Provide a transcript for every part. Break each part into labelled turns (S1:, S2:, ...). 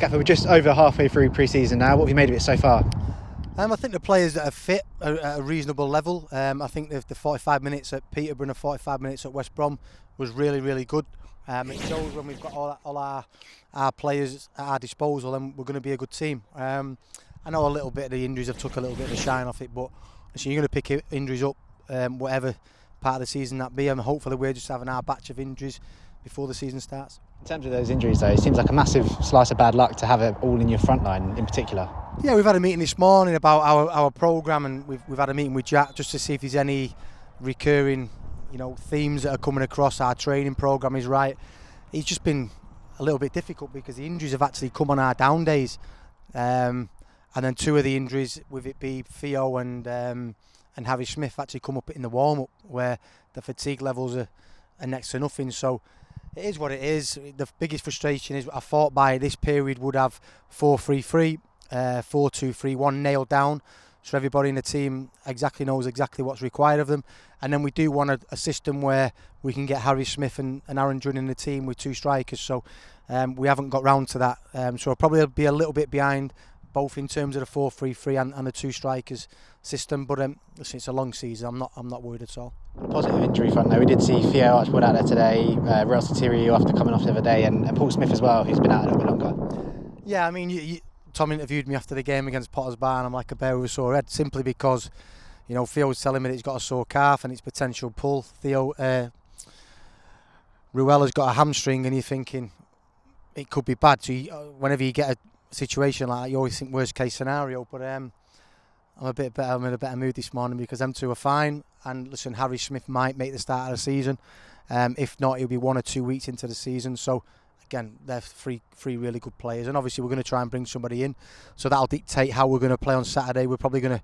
S1: Gaffer, we're just over halfway through pre-season now. What have you made of it so far?
S2: I think the players that are fit are at a reasonable level. I think the 45 minutes at Peterborough and the 45 minutes at West Brom was really good. It shows when we've got all our players at our disposal, and we're going to be a good team. I know a little bit of the injuries have took a little bit of the shine off it, but so you're going to pick injuries up, whatever part of the season that be, and hopefully we're just having our batch of injuries before the season starts.
S1: In terms of those injuries though, it seems like a massive slice of bad luck to have it all in your front line in particular.
S2: Yeah, we've had a meeting this morning about our programme, and we've had a meeting with Jack just to see if there's any recurring themes that are coming across. Our training programme is right. It's just been a little bit difficult because the injuries have actually come on our down days, and then two of the injuries, with it be Theo and Harry Smith, actually come up in the warm-up where the fatigue levels are next to nothing. So it is what it is. The biggest frustration is I thought by this period would have 4-3-3, 4-2-3-1 nailed down, so everybody in the team knows exactly what's required of them. And then we do want a system where we can get Harry Smith and Aaron Dunn in the team with two strikers. So we haven't got round to that. So I'll probably be a little bit behind, both in terms of the 4-3-3 and the two strikers system. But listen, it's a long season. I'm not worried at all.
S1: On a positive injury front though, we did see Theo Archibald out there today, Real Sotirio after coming off the other day, and Paul Smith as well, who's been out a little bit longer.
S2: Yeah, I mean, Tom interviewed me after the game against Potter's Bar, and I'm like a bear with a sore head, simply because Theo was telling me that he's got a sore calf and it's potential pull. Ruella's got a hamstring, and you're thinking it could be bad. So whenever you get a situation like that, you always think worst case scenario. But I'm in a better mood this morning because them two are fine. And listen, Harry Smith might make the start of the season. If not, he'll be 1 or 2 weeks into the season. So again, they're three really good players, and obviously we're going to try and bring somebody in. So that'll dictate how we're going to play on Saturday. We're probably going to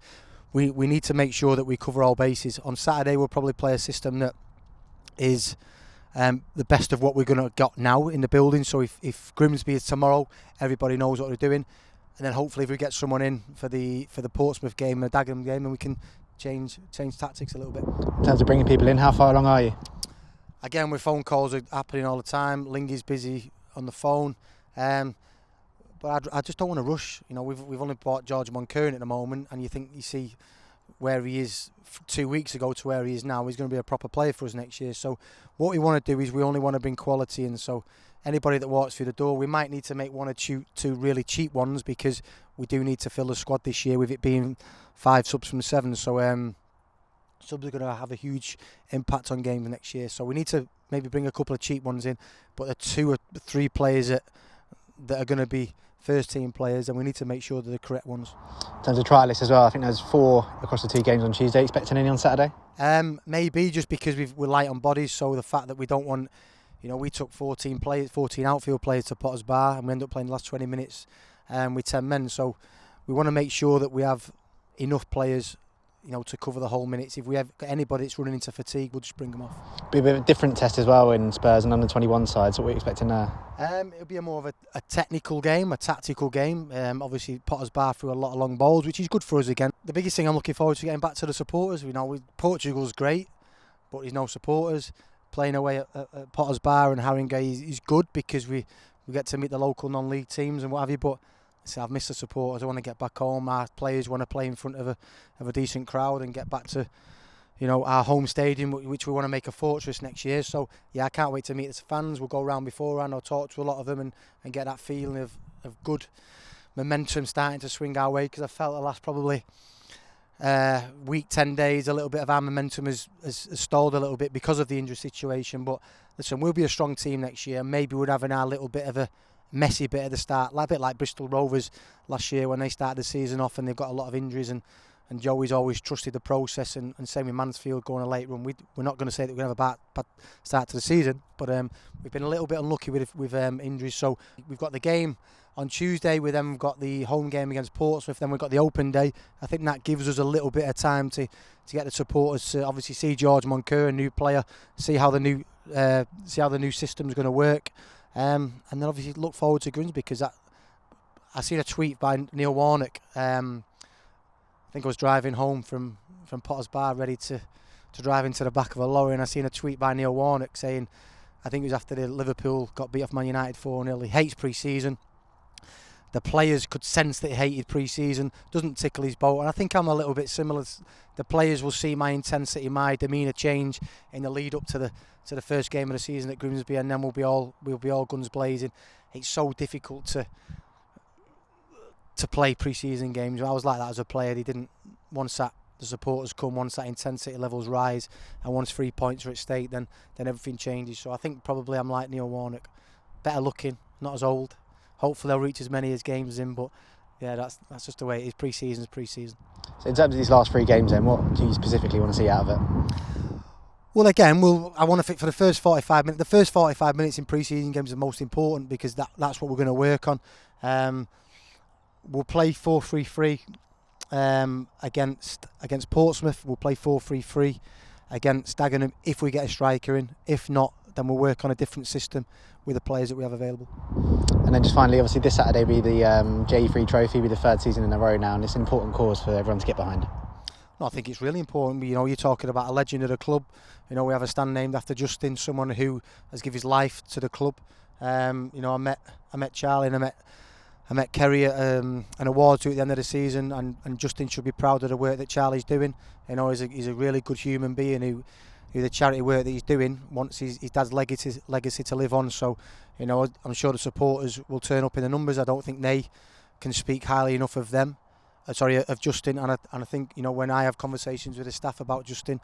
S2: we need to make sure that we cover all bases. On Saturday, we'll probably play a system that is the best of what we're going to got now in the building. So if Grimsby is tomorrow, everybody knows what we're doing, and then hopefully if we get someone in for the Portsmouth game and the Dagenham game, then we can change tactics a little bit.
S1: In terms of bringing people in, how far along are you?
S2: Again, with phone calls are happening all the time. Lingy's busy on the phone, but I just don't want to rush. We've only bought George Moncurn at the moment, and you see where he is 2 weeks ago to where he is now. He's going to be a proper player for us next year. So what we want to do is we only want to bring quality in. So anybody that walks through the door, we might need to make 1 or 2 really cheap ones, because we do need to fill the squad this year, with it being 5 subs from 7. So subs are going to have a huge impact on games next year. So we need to maybe bring a couple of cheap ones in, but the 2 or 3 players that are going to be first team players, and we need to make sure they're the correct ones.
S1: In terms of trialists as well, I think there's 4 across the 2 games on Tuesday. Expecting any on Saturday?
S2: Maybe, just because we're light on bodies. So the fact that we don't want, we took 14 outfield players to Potter's Bar, and we ended up playing the last 20 minutes with 10 men. So we want to make sure that we have enough players to cover the whole minutes. If we have anybody that's running into fatigue, we'll just bring them off.
S1: Be a bit of a different test as well in Spurs and under-21 side, so what are you expecting there?
S2: It'll be more of a technical game, a tactical game. Obviously, Potter's Bar threw a lot of long balls, which is good for us again. The biggest thing I'm looking forward to getting back to the supporters. Portugal's great, but there's no supporters. Playing away at Potter's Bar and Haringey is good, because we get to meet the local non-league teams and what have you, but I've missed the supporters. I want to get back home. Our players want to play in front of a decent crowd and get back to our home stadium, which we want to make a fortress next year. So yeah, I can't wait to meet the fans. We'll go around beforehand. I'll talk to a lot of them and get that feeling of good momentum starting to swing our way, because I felt the last probably week, 10 days, a little bit of our momentum has stalled a little bit because of the injury situation. But listen, we'll be a strong team next year. Maybe we're having our little bit of a messy bit at the start, a bit like Bristol Rovers last year when they started the season off and they've got a lot of injuries, and Joey's always trusted the process, and same with Mansfield going a late run. We're not going to say that we're going to have a bad start to the season, but we've been a little bit unlucky with injuries. So we've got the game on Tuesday, we've got the home game against Portsmouth, then we've got the open day. I think that gives us a little bit of time to get the supporters to obviously see George Moncur, a new player, see how the new system's going to work. And then obviously look forward to Grimsby, because I seen a tweet by Neil Warnock. I think I was driving home from Potter's Bar, ready to drive into the back of a lorry, and I seen a tweet by Neil Warnock saying, I think it was after the Liverpool got beat off Man United 4-0, he hates pre-season. the players could sense that he hated pre-season, doesn't tickle his boat, and I think I'm a little bit similar. The players will see my intensity, my demeanour change in the lead up to the first game of the season at Grimsby, and then we'll be all guns blazing. It's so difficult to play pre-season games. I was like that as a player. They didn't, once that the supporters come, once that intensity levels rise, and once 3 points are at stake, then everything changes. So I think probably I'm like Neil Warnock, better looking, not as old. Hopefully I'll reach as many as games as him, but yeah, that's just the way it is. Pre-season's pre-season.
S1: So in terms of these last 3 games then, what do you specifically want to see out of it?
S2: Well, again, I want to think for the first 45 minutes. The first 45 minutes in pre-season games are most important because that's what we're going to work on. We'll play 4-3-3 against Portsmouth. We'll play 4-3-3 against Dagenham if we get a striker in. If not, then we'll work on a different system with the players that we have available.
S1: And then just finally, obviously this Saturday will be the J3 trophy, will be the 3rd season in a row now, and it's an important cause for everyone to get behind.
S2: No, I think it's really important. You know, you're talking about a legend of the club. You know, we have a stand named after Justin, someone who has given his life to the club. You know, I met Charlie and I met Kerry at an awards at the end of the season, and Justin should be proud of the work that Charlie's doing. You know, he's a really good human being who the charity work that he's doing wants his dad's legacy to live on. So, you know, I'm sure the supporters will turn up in the numbers. I don't think they can speak highly enough of them. Of Justin, and I think, you know, when I have conversations with the staff about Justin,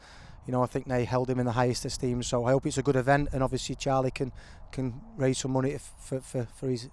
S2: you know, I think they held him in the highest esteem. So I hope it's a good event, and obviously Charlie can raise some money for his